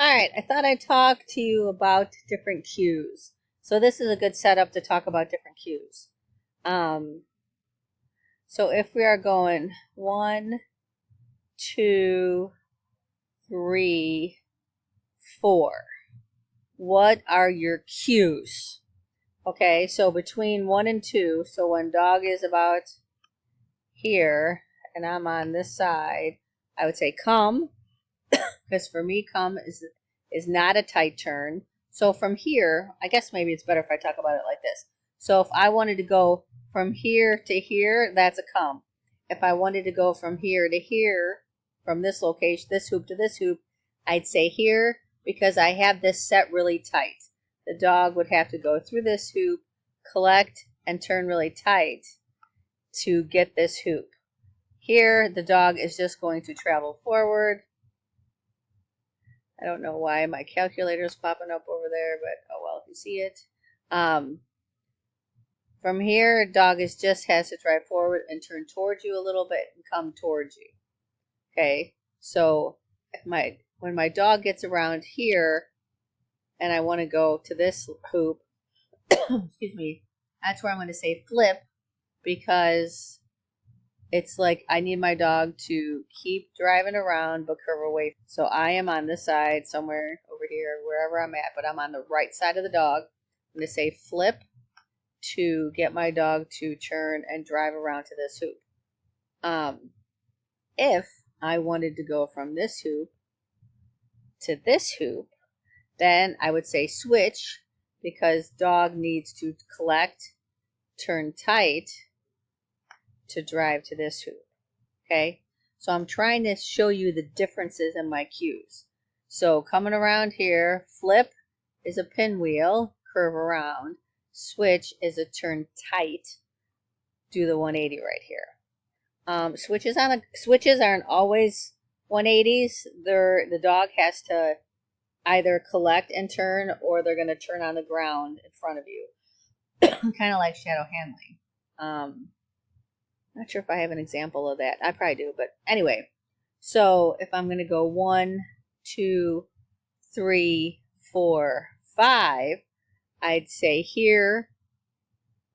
All right, I thought I'd talk to you about different cues. So this is a good setup to talk about different cues. Um, so if we are going 1, 2, 3, 4, what are your cues? Okay, so between 1 and 2, so when dog is about here and I'm on this side, I would say come, because for me come is not a tight turn. So from here, I guess maybe it's better if I talk about it like this. So if I wanted to go from here to here, that's a come. If I wanted to go from here to here, from this location, this hoop to this hoop, I'd say here because I have this set really tight. The dog would have to go through this hoop, collect, and turn really tight to get this hoop. Here, the dog is just going to travel forward. I don't know why my calculator is popping up over there, but oh well, if you see it. From here, dog just has to drive forward and turn towards you a little bit and come towards you. Okay, so when my dog gets around here and I want to go to this hoop, excuse me, that's where I'm going to say flip because it's like I need my dog to keep driving around but curve away. So I am on this side somewhere over here, wherever I'm at, but I'm on the right side of the dog. I'm going to say flip to get my dog to turn and drive around to this hoop. If I wanted to go from this hoop to this hoop, then I would say switch because dog needs to collect, turn tight to drive to this hoop. Okay, so I'm trying to show you the differences in my cues. So coming around here, flip is a pinwheel, curve around. Switch is a turn tight, do the 180 right here. Switches aren't always 180s. The dog has to either collect and turn, or they're going to turn on the ground in front of you, kind of like shadow handling. Not sure if I have an example of that. I probably do, but anyway. So if I'm going to go 1, 2, 3, 4, 5, I'd say here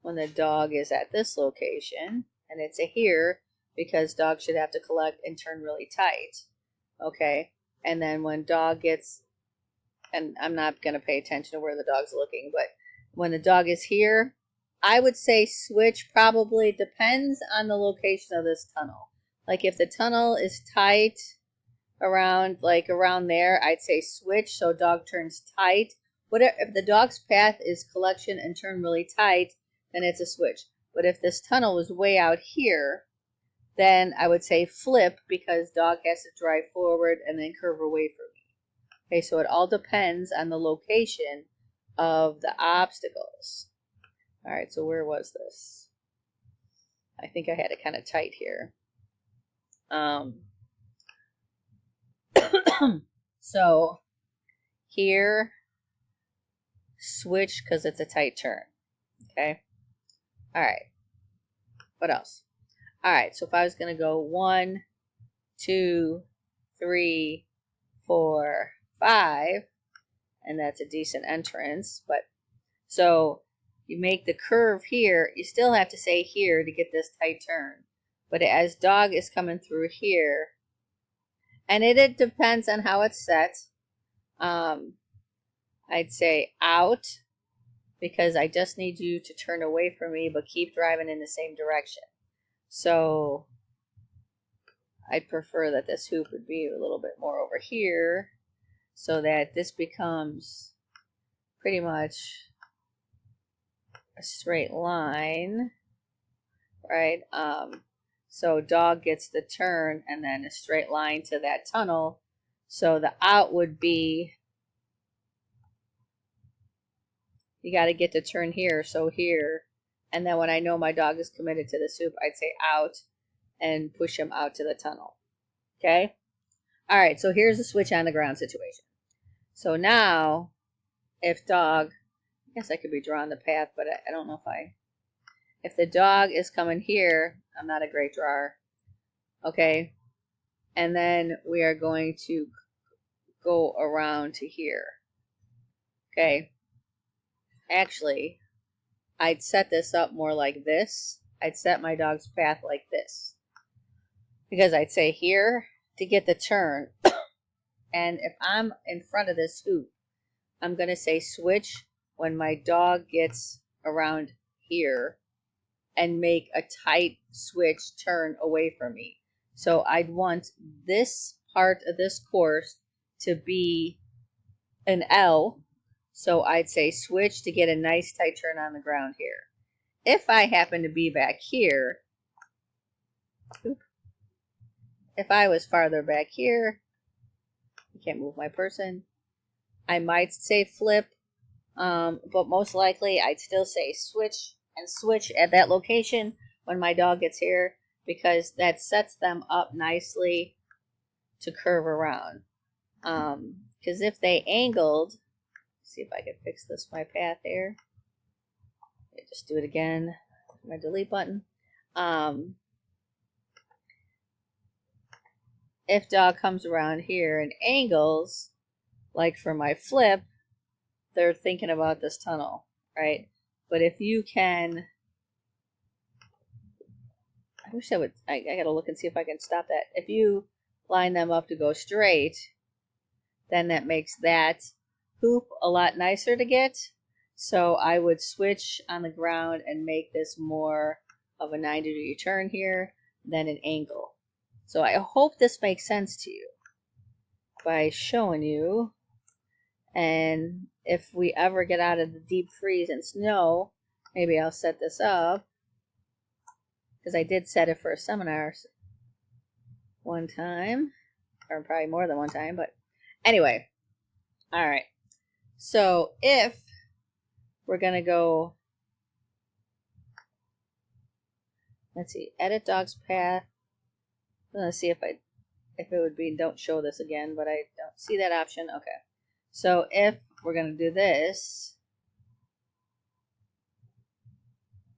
when the dog is at this location, and it's a here because dog should have to collect and turn really tight. Okay, and then when dog gets, and I'm not going to pay attention to where the dog's looking, but when the dog is here, I would say switch probably depends on the location of this tunnel. Like if the tunnel is tight around, like around there, I'd say switch so dog turns tight. If the dog's path is collection and turn really tight, then it's a switch. But if this tunnel is way out here, then I would say flip because dog has to drive forward and then curve away from me. Okay, so it all depends on the location of the obstacles. All right, so where was this? I think I had it kind of tight here. So here, switch because it's a tight turn. Okay. All right. What else? All right. So if I was going to go 1, 2, 3, 4, 5, and that's a decent entrance, but so you make the curve here, you still have to say here to get this tight turn. But as dog is coming through here, and it depends on how it's set, I'd say out because I just need you to turn away from me but keep driving in the same direction. So I'd prefer that this hoop would be a little bit more over here so that this becomes pretty much a straight line, right? So dog gets the turn and then a straight line to that tunnel. So the out would be, you got to get the turn here, so here. And then when I know my dog is committed to the hoop, I'd say out and push him out to the tunnel. Okay? All right, so here's the switch on the ground situation. So now, if dog, I guess I could be drawing the path, but I don't know if the dog is coming here, I'm not a great drawer. Okay? And then we are going to go around to here. Okay. Actually, I'd set this up more like this. I'd set my dog's path like this. Because I'd say here to get the turn. And if I'm in front of this hoop, I'm going to say switch when my dog gets around here and make a tight switch turn away from me. So I'd want this part of this course to be an L. So I'd say switch to get a nice tight turn on the ground here. If I happen to be back here, if I was farther back here, I can't move my person, I might say flip, but most likely I'd still say switch and switch at that location when my dog gets here, because that sets them up nicely to curve around. Because if they angled, see if I can fix this, my path here. Just do it again, my delete button. If dog comes around here and angles, like for my flip, they're thinking about this tunnel, right? But if you can, I wish I would, I gotta look and see if I can stop that. If you line them up to go straight, then that makes that hoop a lot nicer to get. So I would switch on the ground and make this more of a 90-degree turn here than an angle. So I hope this makes sense to you by showing you. And if we ever get out of the deep freeze and snow, maybe I'll set this up, because I did set it for a seminar one time, or probably more than one time, but anyway. All right. So if we're going to go, let's see, edit dog's path. I'm going to see if it would be, don't show this again, but I don't see that option. Okay. So if we're going to do this,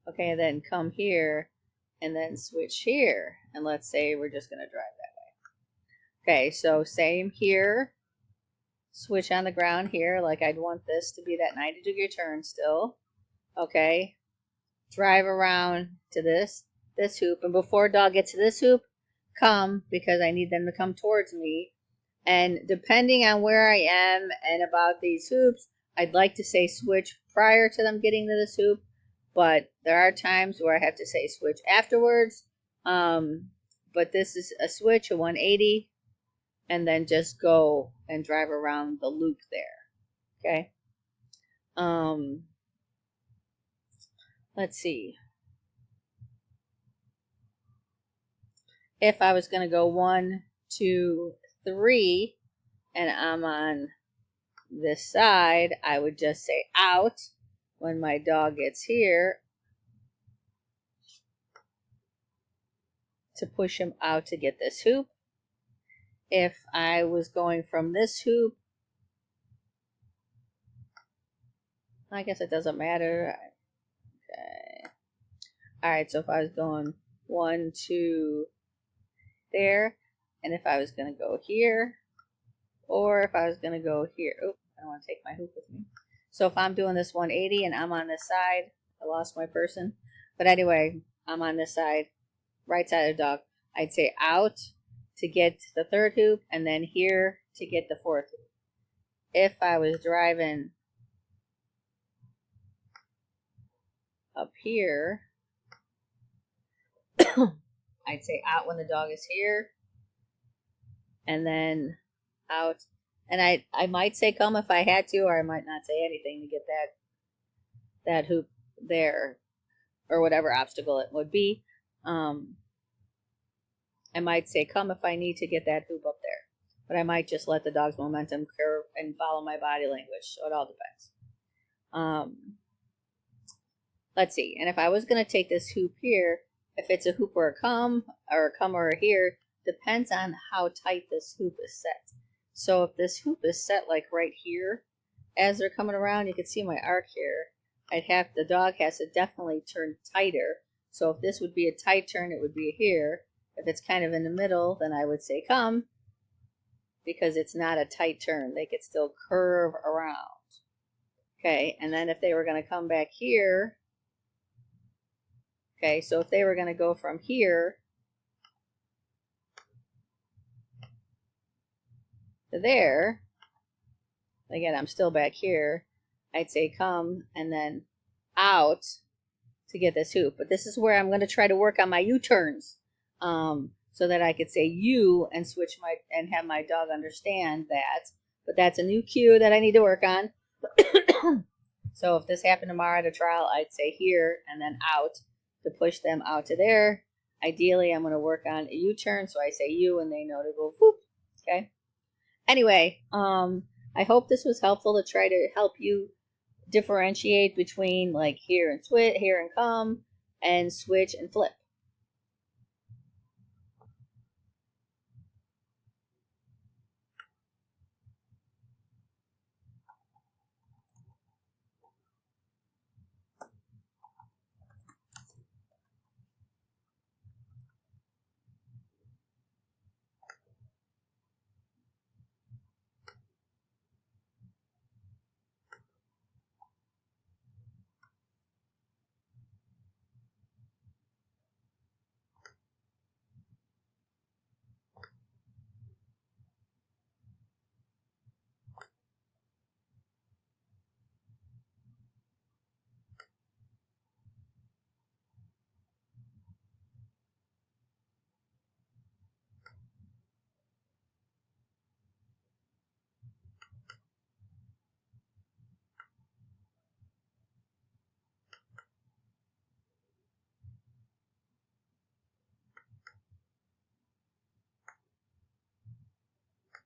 okay, then come here and then switch here. And let's say we're just going to drive that way. Okay, so same here. Switch on the ground here, like I'd want this to be that 90-degree turn still. Okay. Drive around to this hoop. And before dog gets to this hoop, come, because I need them to come towards me. And depending on where I am and about these hoops, I'd like to say switch prior to them getting to this hoop, but there are times where I have to say switch afterwards. But this is a switch, a 180, and then just go and drive around the loop there. Okay. Let's see. If I was going to go 1, 2, 3, and I'm on this side, I would just say out when my dog gets here to push him out to get this hoop. If I was going from this hoop, I guess it doesn't matter. Okay. All right, so if I was going 1, 2, there, and if I was going to go here, or if I was going to go here, oh, I don't want to take my hoop with me. So if I'm doing this 180 and I'm on this side, I lost my person. But anyway, I'm on this side, right side of the dog. I'd say out to get the third hoop, and then here to get the fourth hoop. If I was driving up here, I'd say out when the dog is here, and then out. And I might say come if I had to, or I might not say anything to get that hoop there, or whatever obstacle it would be. I might say come if I need to get that hoop up there, but I might just let the dog's momentum curve and follow my body language. So it all depends. Let's see. And if I was going to take this hoop here, if it's a hoop or a come or a here, depends on how tight this hoop is set. So if this hoop is set like right here, as they're coming around, you can see my arc here. The dog has to definitely turn tighter. So if this would be a tight turn, it would be here. If it's kind of in the middle, then I would say come. because it's not a tight turn. They could still curve around. Okay, and then if they were going to come back here, okay, so if they were going to go from here to there, again, I'm still back here, I'd say come and then out to get this hoop. But this is where I'm going to try to work on my U-turns, so that I could say U and switch my, and have my dog understand that. But that's a new cue that I need to work on. So if this happened tomorrow at a trial, I'd say here and then out to push them out to there. Ideally, I'm going to work on a U-turn, so I say U and they know to go whoop. Okay. Anyway, I hope this was helpful to try to help you differentiate between like here and switch, here and come, and switch and flip.